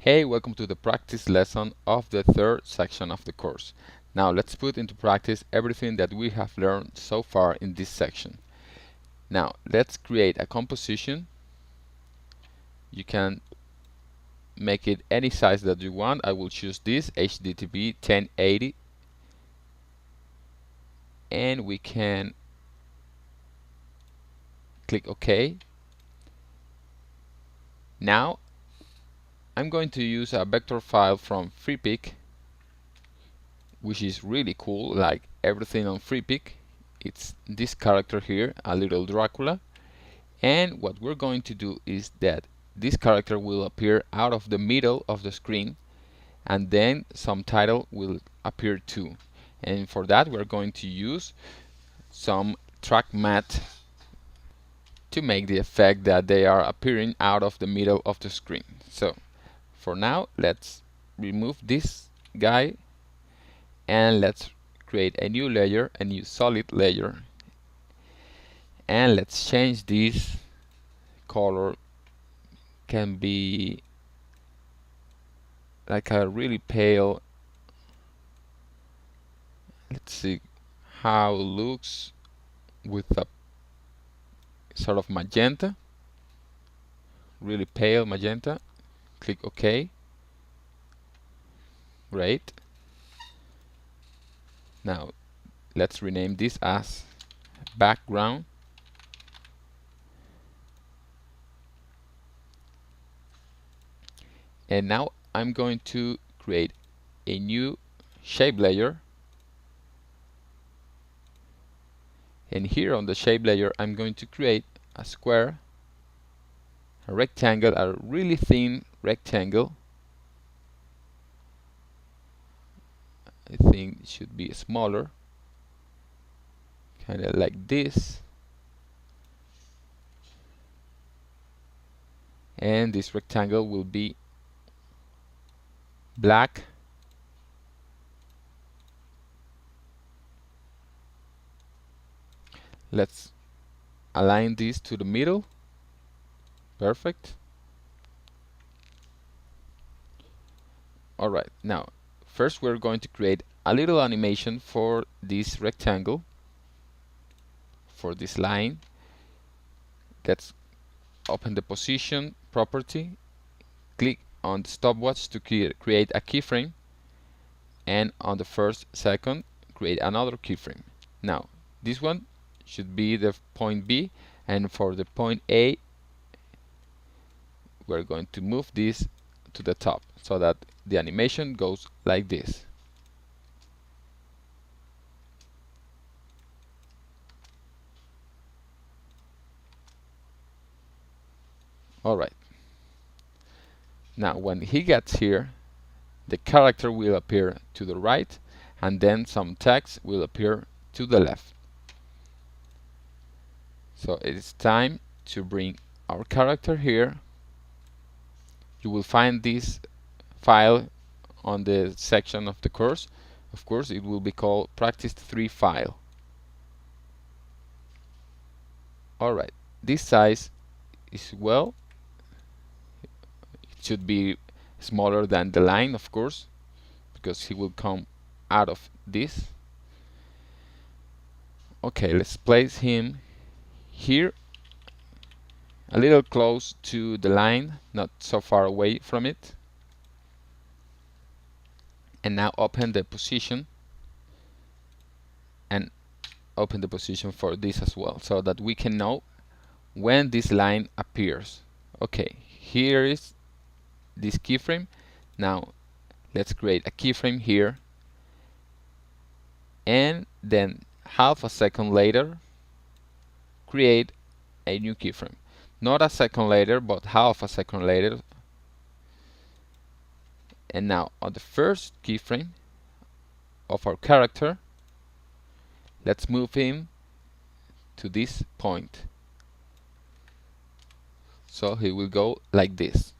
Hey, welcome to the practice lesson of the third section of the course. Now let's put into practice everything that we have learned so far in this section. Now let's create a composition. You can make it any size that you want. I will choose this HDTV 1080, and we can click OK. Now I'm going to use a vector file from Freepik, which is really cool, like everything on Freepik. It's this character here, a little Dracula. And what we're going to do is that this character will appear out of the middle of the screen, and then some title will appear too. And for that we're going to use some track matte to make the effect that they are appearing out of the middle of the screen. So for now, let's remove this guy and let's create a new layer, a new solid layer, and let's change this color. Can be like a really pale. Let's see how it looks with a sort of magenta, really pale magenta. Click OK. Great. Now let's rename this as background. And now I'm going to create a new shape layer, and here on the shape layer I'm going to create a square, a rectangle, a really thin rectangle. I think it should be smaller, kind of like this, and this rectangle will be black. Let's align this to the middle. Perfect. Alright, now first we're going to create a little animation for this rectangle, for this line. Let's open the position property, click on the stopwatch to create a keyframe, and on the first second create another keyframe. Now this one should be the point B, and for the point A we're going to move this to the top so that the animation goes like this. Alright. Now when he gets here, the character will appear to the right, and then some text will appear to the left. So it is time to bring our character here. You will find this file on the section of the course. Of course, it will be called practice 3 file. Alright, this size is it should be smaller than the line, of course, because he will come out of this. Okay, let's place him here, a little close to the line, not so far away from it. And now open the position, and open the position for this as well, so that we can know when this line appears. Okay, here is this keyframe. Now let's create a keyframe here, and then half a second later create a new keyframe. Not a second later, but half a second later. And now on the first keyframe of our character, let's move him to this point, so he will go like this.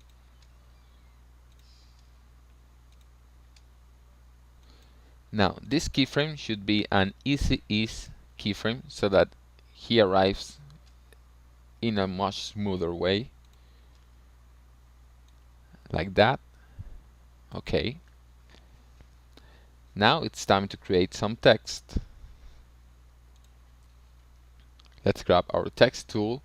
Now this keyframe should be an easy ease keyframe, so that he arrives in a much smoother way, like that. Okay. Now it's time to create some text. Let's grab our text tool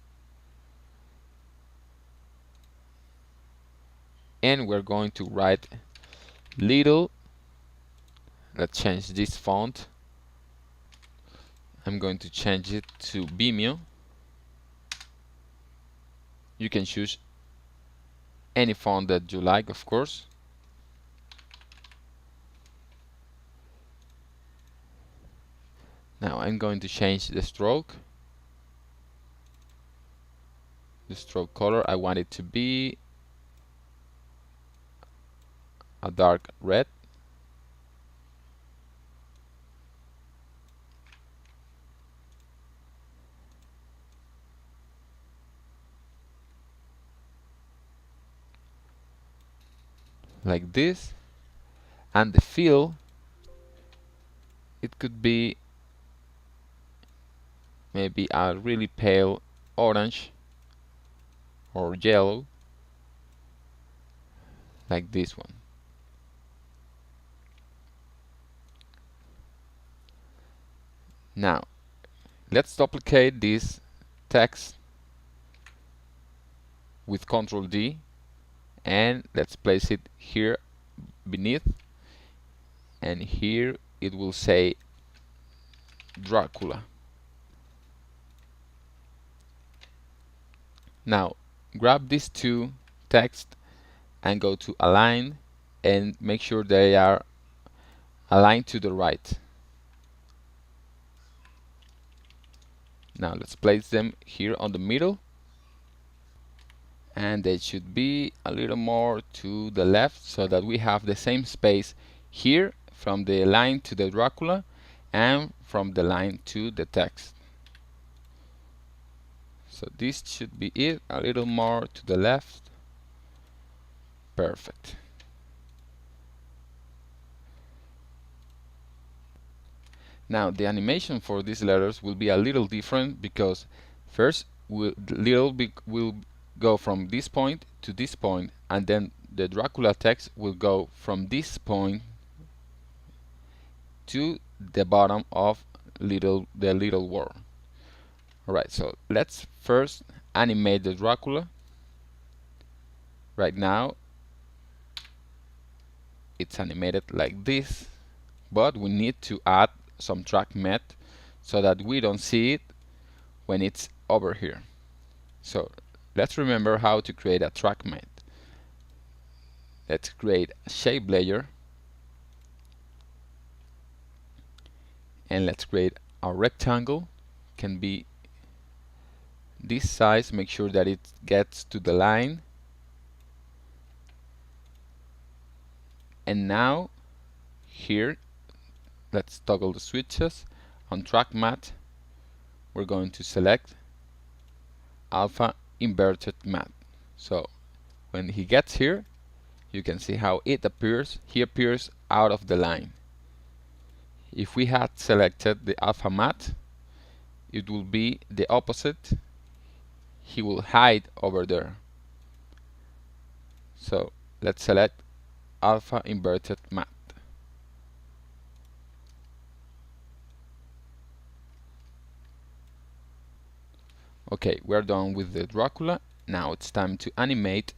and we're going to write little. Let's change this font. I'm going to change it to Vimeo. You can choose any font that you like, of course. Now I'm going to change the stroke. The stroke color, I want it to be a dark red. Like this. And the fill, it could be maybe a really pale orange or yellow, like this one. Now let's duplicate this text with Ctrl D and let's place it here beneath, and here it will say Dracula. Now grab these two text and go to align and make sure they are aligned to the right. Now let's place them here on the middle, and they should be a little more to the left so that we have the same space here from the line to the Dracula and from the line to the text. So this should be it, a little more to the left. Perfect. Now the animation for these letters will be a little different because first the little will go from this point to this point, and then the Dracula text will go from this point to the bottom of the little word. Alright, so let's first animate the Dracula. Right now it's animated like this, but we need to add some track matte so that we don't see it when it's over here. So let's remember how to create a track matte. Let's create a shape layer and let's create a rectangle. Can be this size, make sure that it gets to the line. And now here let's toggle the switches. On track matte we're going to select alpha inverted matte. So when he gets here, you can see how it appears. He appears out of the line. If we had selected the alpha matte, it will be the opposite. He will hide over there. So let's select alpha inverted matte. Okay, we're done with the Dracula. Now it's time to animate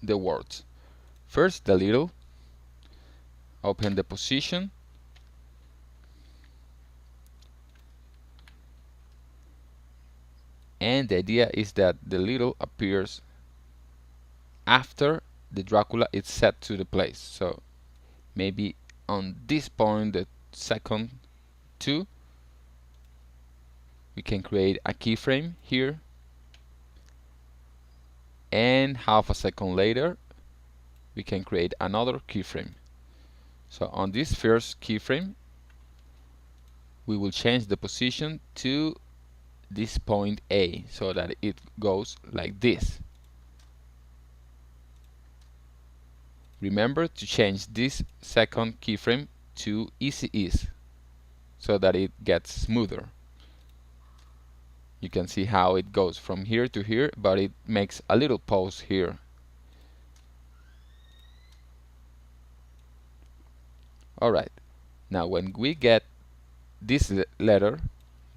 the words. First the little, open the position, and the idea is that the little appears after the Dracula is set to the place. So maybe on this point, the second 2, we can create a keyframe here, and half a second later we can create another keyframe. So on this first keyframe we will change the position to this point A so that it goes like this. Remember to change this second keyframe to easy ease so that it gets smoother. You can see how it goes from here to here, but it makes a little pause here. Alright, now when we get this letter,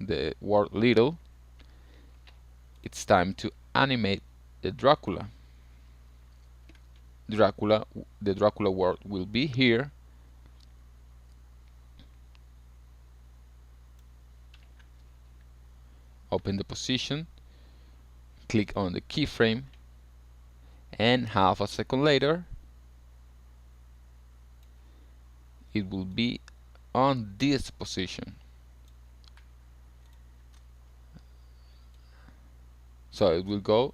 the word little, it's time to animate the Dracula. The Dracula word will be here. Open the position, click on the keyframe, and half a second later it will be on this position. So it will go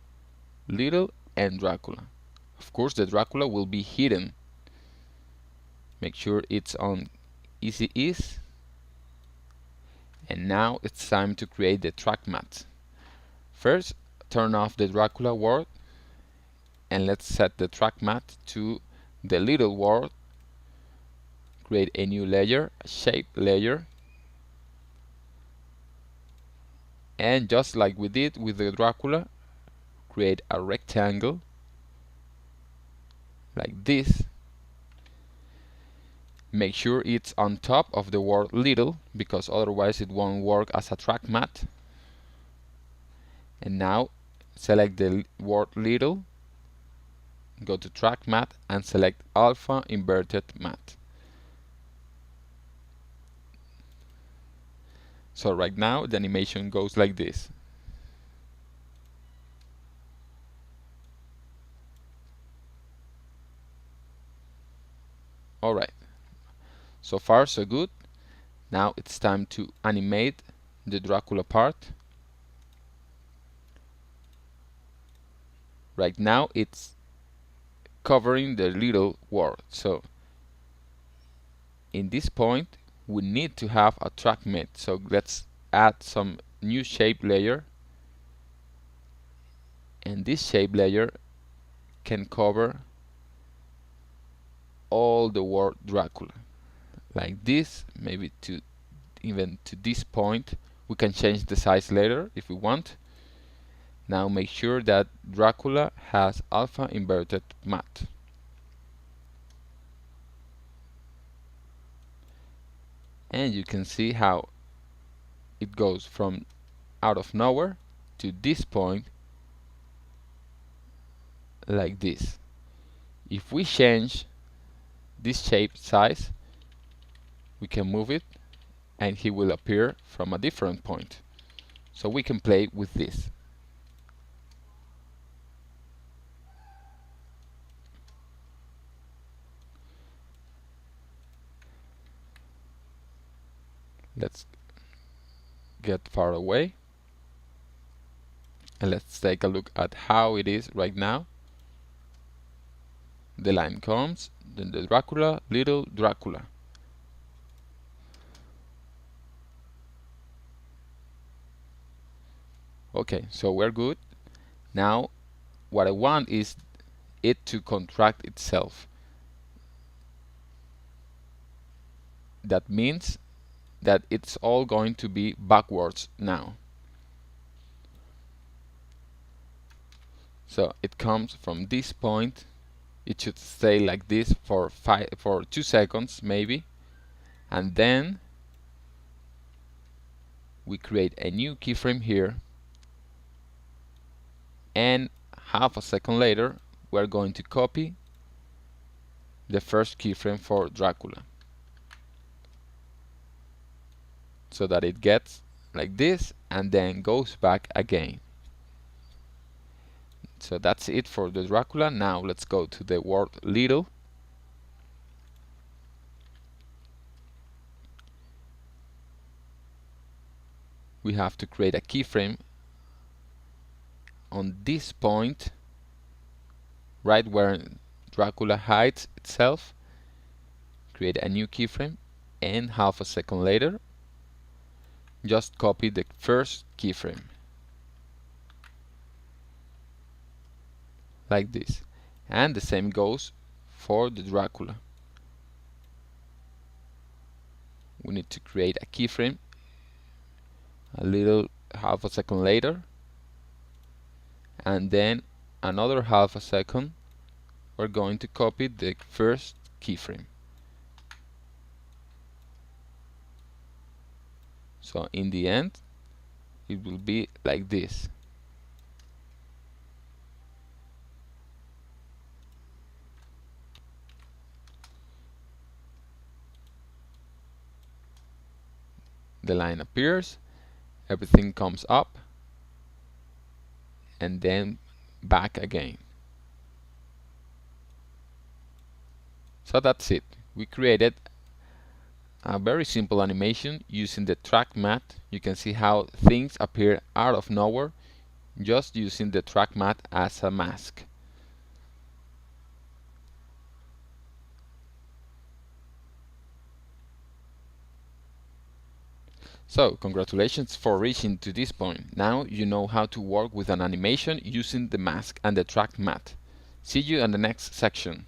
little and Dracula. Of course the Dracula will be hidden. Make sure it's on easy ease. And now it's time to create the track matte. First, turn off the Dracula word and let's set the track matte to the little word. Create a new layer, a shape layer, and just like we did with the Dracula, create a rectangle like this. Make sure it's on top of the word little, because otherwise it won't work as a track matte. And now select the word little, go to track matte and select alpha inverted matte. So right now the animation goes like this. Alright, so far so good. Now it's time to animate the Dracula part. Right now it's covering the little word, so in this point we need to have a track matte. So let's add some new shape layer, and this shape layer can cover all the word Dracula like this, maybe to even to this point. We can change the size later if we want. Now make sure that Dracula has alpha inverted matte. And you can see how it goes from out of nowhere to this point like this. If we change this shape size, we can move it and he will appear from a different point. So we can play with this. Let's get far away and let's take a look at how it is right now. The line comes, then the Dracula, little Dracula. Okay, so we're good. Now what I want is it to contract itself. That means that it's all going to be backwards now. So it comes from this point. It should stay like this for 2 seconds maybe, and then we create a new keyframe here, and half a second later we're going to copy the first keyframe for Dracula, so that it gets like this and then goes back again. So that's it for the Dracula. Now let's go to the word little. We have to create a keyframe on this point, right where Dracula hides itself. Create a new keyframe, and half a second later just copy the first keyframe like this, and the same goes for the Dracula. We need to create a keyframe a little half a second later, and then another half a second we're going to copy the first keyframe. So in the end it will be like this. The line appears, everything comes up, and then back again. So that's it. We created a very simple animation using the track matte. You can see how things appear out of nowhere just using the track matte as a mask. So, congratulations for reaching to this point. Now you know how to work with an animation using the mask and the track matte. See you in the next section.